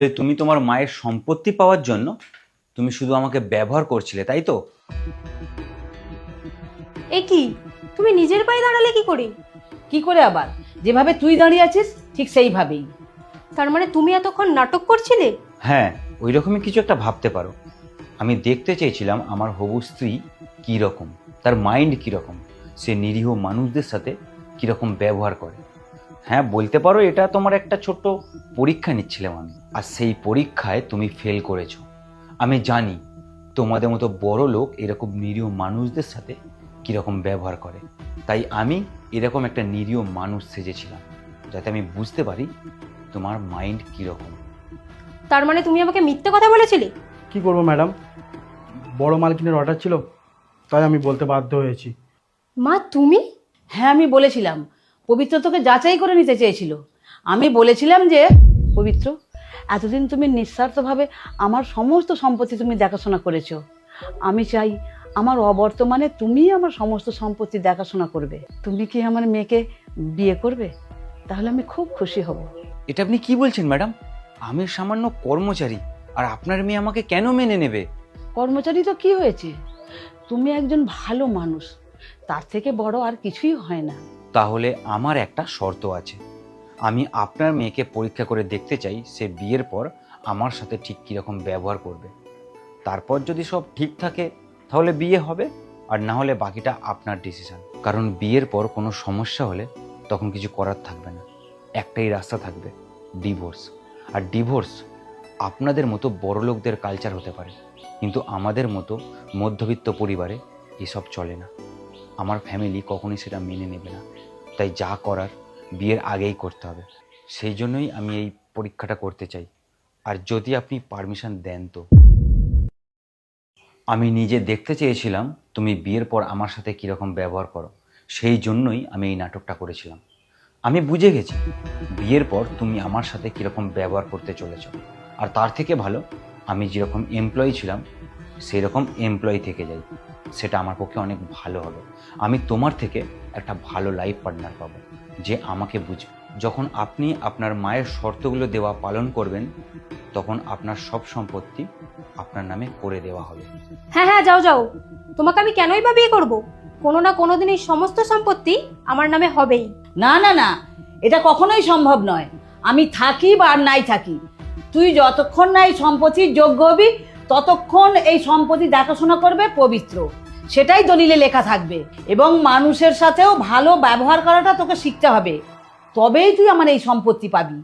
যে তুমি তোমার মায়ের সম্পত্তি পাওয়ার জন্য তুমি শুধু আমাকে ব্যবহার করছিলে, তাই তো? এ কি, তুমি নিজের পায়ে দাঁড়ালে কি করে? কি করে আবার? যেভাবে তুই দাঁড়িয়ে আছিস ঠিক সেইভাবেই। তার মানে তুমি এতক্ষণ নাটক করছিলে? হ্যাঁ, ওই রকমই কিছু একটা ভাবতে পারো। আমি দেখতে চেয়েছিলাম আমার হবু স্ত্রী কী রকম, তার মাইন্ড কীরকম, সে নিরীহ মানুষদের সাথে কীরকম ব্যবহার করে। হ্যাঁ, বলতে পারো এটা তোমার একটা ছোট্ট পরীক্ষা নিচ্ছিলাম আমি, আর সেই পরীক্ষায় তুমি ফেল করেছো। আমি জানি তোমাদের মতো বড় লোক এরকম নিরীহ মানুষদের সাথে কীরকম ব্যবহার করে, তাই আমি এরকম একটা নিরীহ মানুষ সেজেছিলাম যাতে আমি বুঝতে পারি তোমার মাইন্ড কীরকম। তার মানে তুমি আমাকে মিথ্যে কথা বলেছিলে? কি করবো ম্যাডাম, বড় মালকিনের অর্ডার ছিল, তাই আমি বলতে বাধ্য হয়েছি। মা তুমি? হ্যাঁ, আমি বলেছিলাম পবিত্র তোকে যাচাই করে নিতে চেয়েছিল। আমি বলেছিলাম যে পবিত্র, এতদিন তুমি নিঃস্বার্থভাবে আমার সমস্ত সম্পত্তি তুমি দেখাশোনা করেছো। আমি চাই আমার অবর্তমানে তুমি আমার সমস্ত সম্পত্তি দেখাশোনা করবে। তুমি কি আমার মেয়েকে বিয়ে করবে? তাহলে আমি খুব খুশি হব। এটা আপনি কি বলছেন ম্যাডাম? আমি সামান্য কর্মচারী, আর আপনার মেয়ে আমাকে কেন মেনে নেবে? কর্মচারী তো কি হয়েছে, তুমি একজন ভালো মানুষ, তার থেকে বড় আর কিছুই হয় না। তাহলে আমার একটা শর্ত আছে। আমি আপনার মেয়েকে পরীক্ষা করে দেখতে চাই সে বিয়ের পর আমার সাথে ঠিক কীরকম ব্যবহার করবে। তারপর যদি সব ঠিক থাকে তাহলে বিয়ে হবে, আর না হলে বাকিটা আপনার ডিসিশন। কারণ বিয়ের পর কোনো সমস্যা হলে তখন কিছু করার থাকবে না, একটাই রাস্তা থাকবে, ডিভোর্স। আর ডিভোর্স আপনাদের মতো বড় লোকদের কালচার হতে পারে, কিন্তু আমাদের মতো মধ্যবিত্ত পরিবারে এসব চলে না। আমার ফ্যামিলি কখনোই সেটা মেনে নেবে না, তাই যা করার বিয়ের আগেই করতে হবে। সেই জন্যই আমি এই পরীক্ষাটা করতে চাই, আর যদি আপনি পারমিশন দেন তো। আমি নিজে দেখতে চেয়েছিলাম তুমি বিয়ের পর আমার সাথে কীরকম ব্যবহার করো, সেই জন্যই আমি এই নাটকটা করেছিলাম। আমি বুঝে গেছি বিয়ের পর তুমি আমার সাথে কীরকম ব্যবহার করতে চলেছ, আর তার থেকে ভালো আমি যেরকম এমপ্লয়ি ছিলাম সেই রকম এমপ্লয়ি থেকে যাই, সেটা আমার পক্ষে অনেক ভালো হবে। আমি তোমার থেকে একটা ভালো লাইফ পার্টনার পাবো যে আমাকে বুঝবে। যখন আপনি আপনার মায়ের শর্তগুলো দেওয়া পালন করবেন তখন আপনার সব সম্পত্তি আপনার নামে করে দেওয়া হবে। হ্যাঁ হ্যাঁ, যাও যাও, তোমাকে আমি কেনই বা বিয়ে করবো? কোনো না কোনো দিন এই সমস্ত সম্পত্তি আমার নামে হবেই। না না না, এটা কখনোই সম্ভব নয়। আমি থাকি বা আর নাই থাকি, তুই যতক্ষণ না এই সম্পত্তির যোগ্য হবি ততক্ষণ এই সম্পত্তি দেখাশোনা করবে পবিত্র, সেটাই দলিলে লেখা থাকবে। এবং মানুষের সাথেও ভালো ব্যবহার করাটা তোকে শিখতে হবে, তবেই তুই আমার এই সম্পত্তি পাবি।